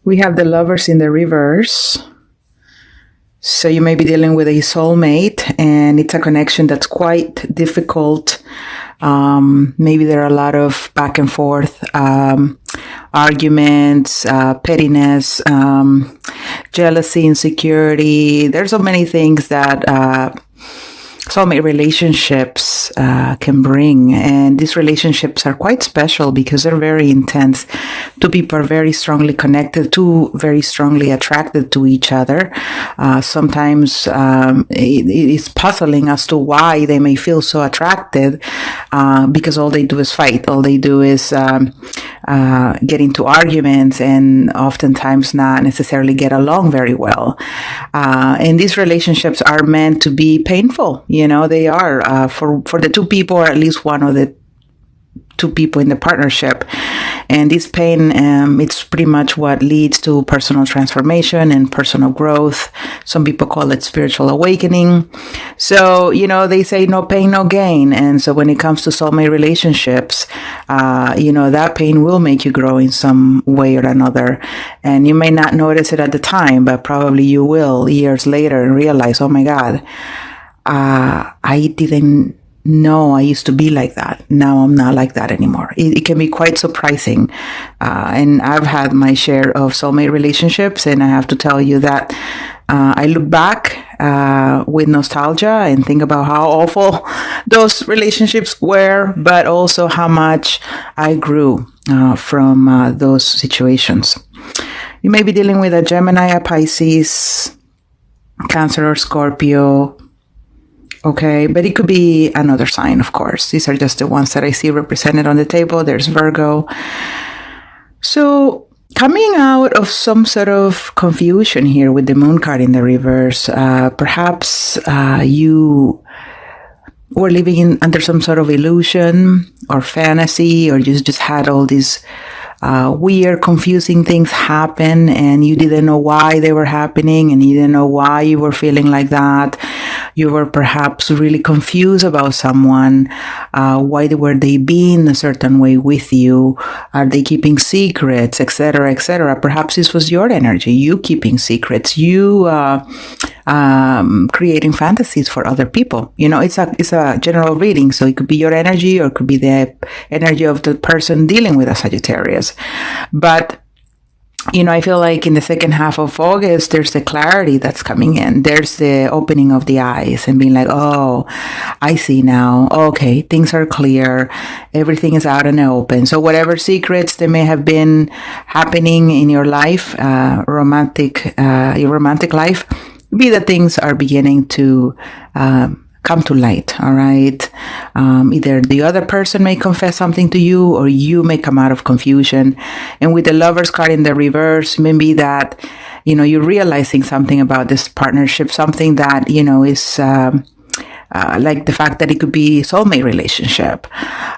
We have the Lovers in the reverse. So you may be dealing with a soulmate, and it's a connection that's quite difficult. Maybe there are a lot of back and forth arguments, pettiness, jealousy, insecurity. There's so many things that soulmate relationships can bring, and these relationships are quite special because they're very intense. Two people are very strongly connected, two very strongly attracted to each other. Sometimes it is puzzling as to why they may feel so attracted, because all they do is fight. All they do is get into arguments, and oftentimes not necessarily get along very well. And these relationships are meant to be painful. They are for the two people, or at least one of the two people in the partnership. And this pain, it's pretty much what leads to personal transformation and personal growth. Some people call it spiritual awakening. So, they say no pain, no gain. And so when it comes to soulmate relationships, that pain will make you grow in some way or another. And you may not notice it at the time, but probably you will years later and realize, oh my God, I didn't know I used to be like that. Now I'm not like that anymore. It can be quite surprising. And I've had my share of soulmate relationships, and I have to tell you that I look back with nostalgia and think about how awful those relationships were, but also how much I grew from those situations. You may be dealing with a Gemini, a Pisces, Cancer, or Scorpio. Okay, but it could be another sign, of course. These are just the ones that I see represented on the table. There's Virgo. So coming out of some sort of confusion here with the Moon card in the reverse, perhaps you were living under some sort of illusion or fantasy, or you just had all these weird, confusing things happen, and you didn't know why they were happening, and you didn't know why you were feeling like that. You were perhaps really confused about someone. Why were they being a certain way with you? Are they keeping secrets, etc., etc.? Perhaps this was your energy, you keeping secrets, you creating fantasies for other people. It's a general reading, so it could be your energy, or it could be the energy of the person dealing with a Sagittarius. But I feel like in the second half of August, there's the clarity that's coming in. There's the opening of the eyes and being like, oh, I see now. Okay, things are clear. Everything is out in the open. So whatever secrets that may have been happening in your life, your romantic life, be that things are beginning to come to light, all right? Either the other person may confess something to you, or you may come out of confusion. And with the Lovers card in the reverse, maybe that, you're realizing something about this partnership, something that, is like the fact that it could be a soulmate relationship,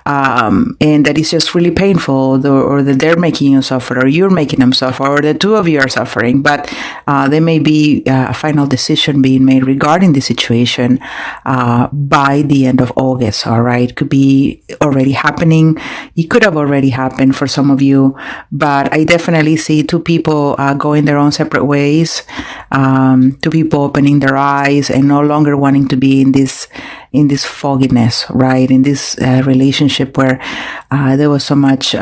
and that it's just really painful, or that they're making you suffer, or you're making them suffer, or the two of you are suffering, but there may be a final decision being made regarding the situation by the end of August, all right? It could be already happening. It could have already happened for some of you, but I definitely see two people going their own separate ways, two people opening their eyes and no longer wanting to be in this fogginess, right? In this relationship where there was so much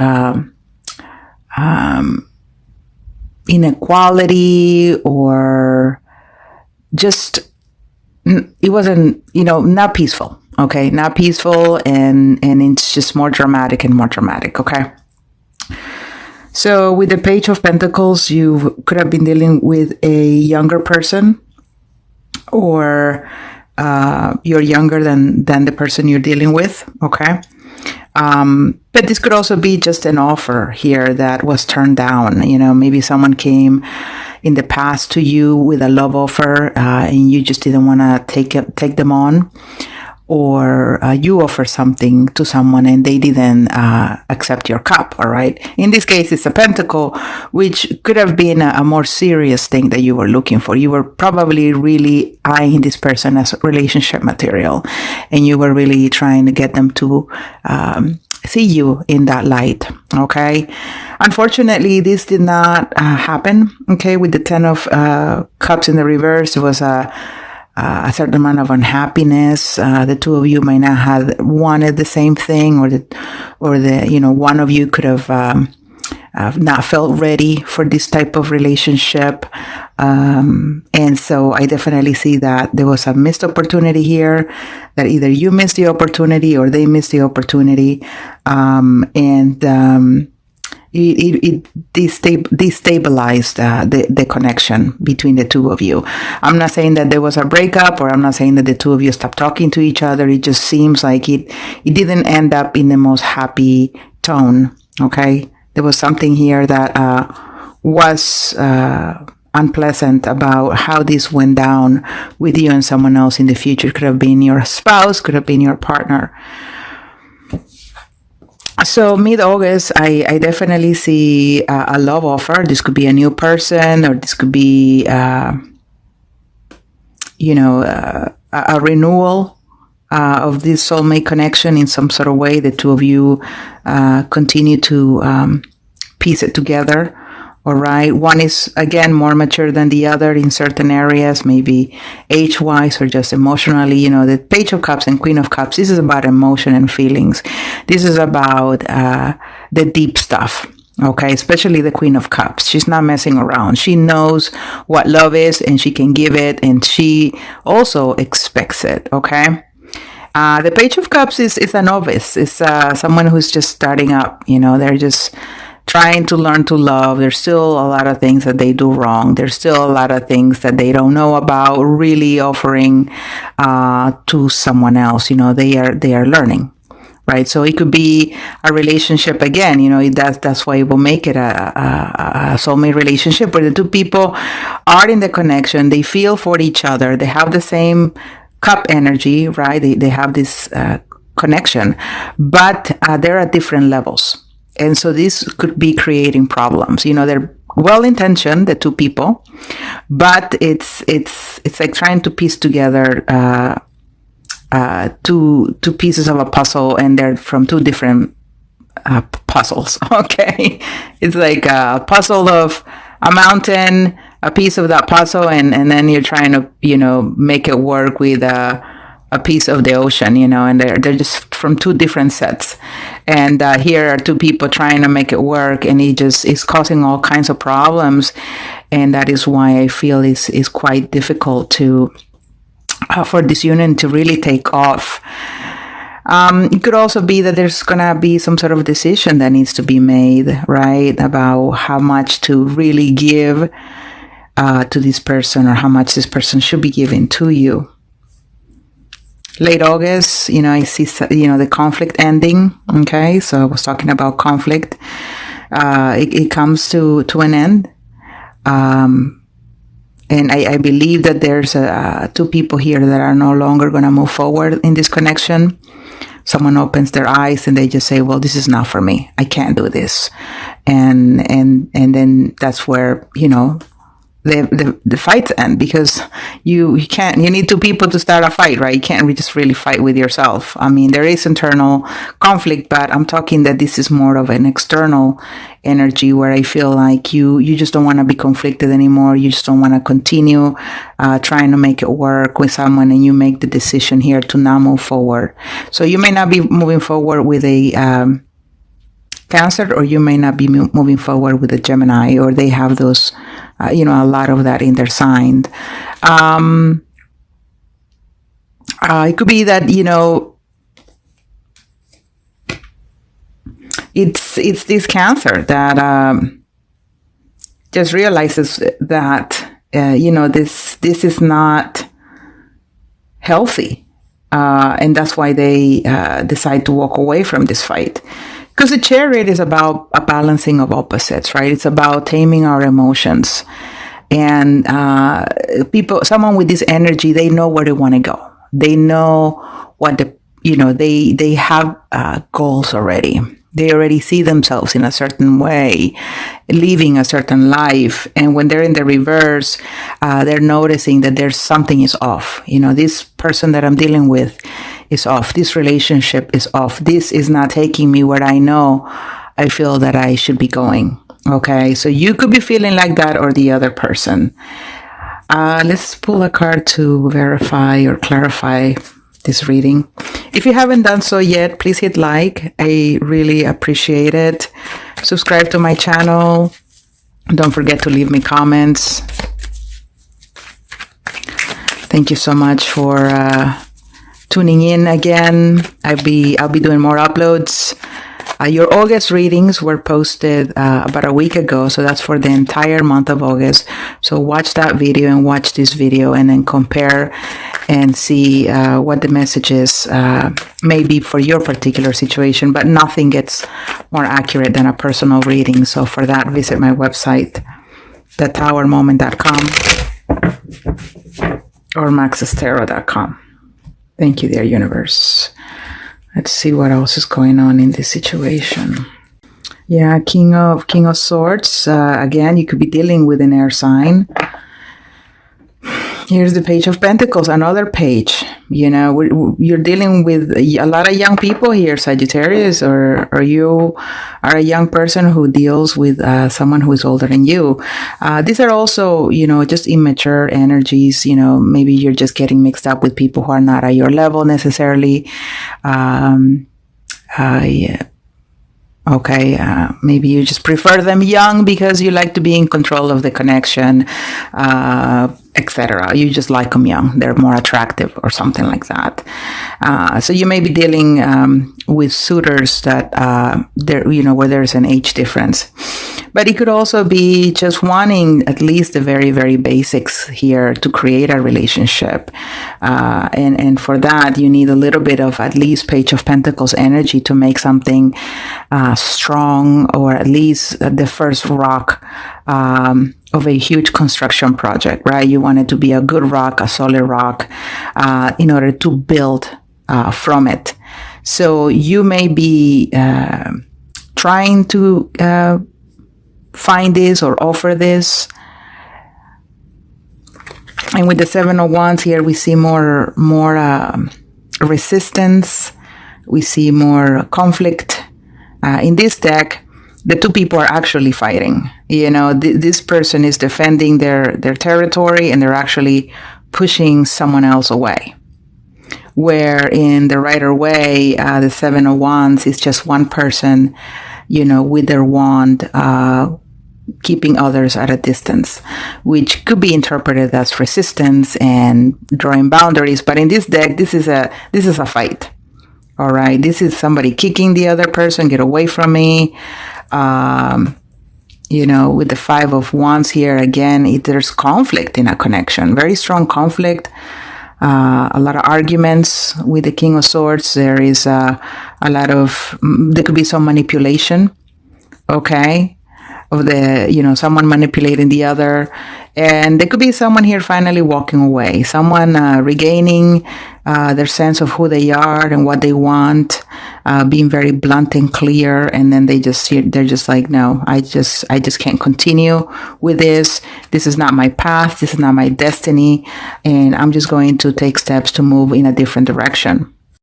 inequality, or just it wasn't, not peaceful. Okay, not peaceful, and it's just more dramatic and more dramatic. Okay. So with the Page of Pentacles, you could have been dealing with a younger person, or you're younger than the person you're dealing with, okay? But this could also be just an offer here that was turned down. Maybe someone came in the past to you with a love offer, and you just didn't want to take them on. Or you offer something to someone and they didn't accept your cup, all right? In this case, it's a pentacle, which could have been a more serious thing that you were looking for. You were probably really eyeing this person as relationship material, and you were really trying to get them to see you in that light. Okay. Unfortunately, this did not happen. Okay. With the 10 of Cups in the reverse, it was a certain amount of unhappiness. The two of you might not have wanted the same thing, or one of you could have not felt ready for this type of relationship. And so I definitely see that there was a missed opportunity here, that either you missed the opportunity or they missed the opportunity. It destabilized the connection between the two of you. I'm not saying that there was a breakup, or I'm not saying that the two of you stopped talking to each other. It just seems like it didn't end up in the most happy tone. Okay. There was something here that was unpleasant about how this went down with you and someone else in the future. Could have been your spouse, could have been your partner. So mid-August, I definitely see a love offer. This could be a new person, or this could be, a renewal of this soulmate connection in some sort of way. The two of you continue to piece it together. All right. One is, again, more mature than the other in certain areas, maybe age-wise or just emotionally. The Page of Cups and Queen of Cups, this is about emotion and feelings. This is about the deep stuff. Okay. Especially the Queen of Cups. She's not messing around. She knows what love is, and she can give it, and she also expects it. Okay. The Page of Cups is a novice. It's someone who's just starting up. They're just trying to learn to love. There's still a lot of things that they do wrong. There's still a lot of things that they don't know about really offering to someone else. They are learning, right? So it could be a relationship again. That's why it will make it a soulmate relationship, where the two people are in the connection. They feel for each other. They have the same cup energy, right? They have this connection, but they're at different levels. And so this could be creating problems. They're well-intentioned, the two people, but it's like trying to piece together two pieces of a puzzle, and they're from two different puzzles. Okay, it's like a puzzle of a mountain, a piece of that puzzle, and then you're trying to make it work with a piece of the ocean, and they're just from two different sets. And here are two people trying to make it work, and it just is causing all kinds of problems. And that is why I feel it's quite difficult to for this union to really take off. It could also be that there's going to be some sort of decision that needs to be made, right, about how much to really give to this person, or how much this person should be giving to you. Late August, I see, the conflict ending. Okay. So I was talking about conflict. It comes to an end. And I believe that there's two people here that are no longer going to move forward in this connection. Someone opens their eyes and they just say, well, this is not for me. I can't do this. And then that's where, the fights end, because you need two people to start a fight, right? You can't just really fight with yourself. I mean, there is internal conflict, but I'm talking that this is more of an external energy, where I feel like you just don't want to be conflicted anymore. You just don't want to continue trying to make it work with someone, and you make the decision here to not move forward. So you may not be moving forward with a Cancer, or you may not be moving forward with a Gemini, or they have those, a lot of that in their sign. It could be that, it's this Cancer that just realizes that, this is not healthy. And that's why they decide to walk away from this fight. Because the Chariot is about a balancing of opposites, right? It's about taming our emotions. And someone with this energy, they know where they want to go. They know what they have goals already. They already see themselves in a certain way, living a certain life. And when they're in the reverse, they're noticing that there's something is off. This person that I'm dealing with is off. This relationship is off. This is not taking me where I know I feel that I should be going. Okay, so you could be feeling like that, or the other person. Let's pull a card to verify or clarify this reading. If you haven't done so yet, please hit like. I really appreciate it. Subscribe to my channel. Don't forget to leave me comments. Thank you so much for tuning in again. I'll be doing more uploads. Your August readings were posted about a week ago, so that's for the entire month of August. So watch that video and watch this video, and then compare and see what the messages may be for your particular situation. But nothing gets more accurate than a personal reading. So for that, visit my website, thetowermoment.com or maxestarot.com. Thank you, dear universe. Let's see what else is going on in this situation. Yeah, King of Swords. Again, you could be dealing with an air sign. Here's the Page of Pentacles, another page. You know, you're dealing with a lot of young people here, Sagittarius, or you are a young person who deals with someone who is older than you. These are also, you know, just immature energies. You know, maybe you're just getting mixed up with people who are not at your level necessarily. Yeah. Okay, maybe you just prefer them young because you like to be in control of the connection, etc. You just like them young. They're more attractive or something like that. So you may be dealing with suitors that, you know, where there's an age difference. But it could also be just wanting at least the very, very basics here to create a relationship. And for that, you need a little bit of at least Page of Pentacles energy to make something strong, or at least the first rock of a huge construction project, right? You want it to be a good rock, a solid rock, in order to build from it. So you may be trying to find this or offer this. And with the Seven of Wands here, we see more resistance. We see more conflict. In this deck, the two people are actually fighting. You know, this person is defending their territory, and they're actually pushing someone else away. Where in the Rider-Waite, the Seven of Wands is just one person, you know, with their wand, keeping others at a distance, which could be interpreted as resistance and drawing boundaries. But in this deck, this is a fight. All right, this is somebody kicking the other person, get away from me. You know, with the Five of Wands here, again, there's conflict in a connection, very strong conflict. A lot of arguments with the King of Swords. There is a lot of, there could be some manipulation, okay, of the, you know, someone manipulating the other. And there could be someone here finally walking away, someone regaining their sense of who they are and what they want, being very blunt and clear. And then they're just like, no, I just can't continue with this. This is not my path. This is not my destiny. And I'm just going to take steps to move in a different direction.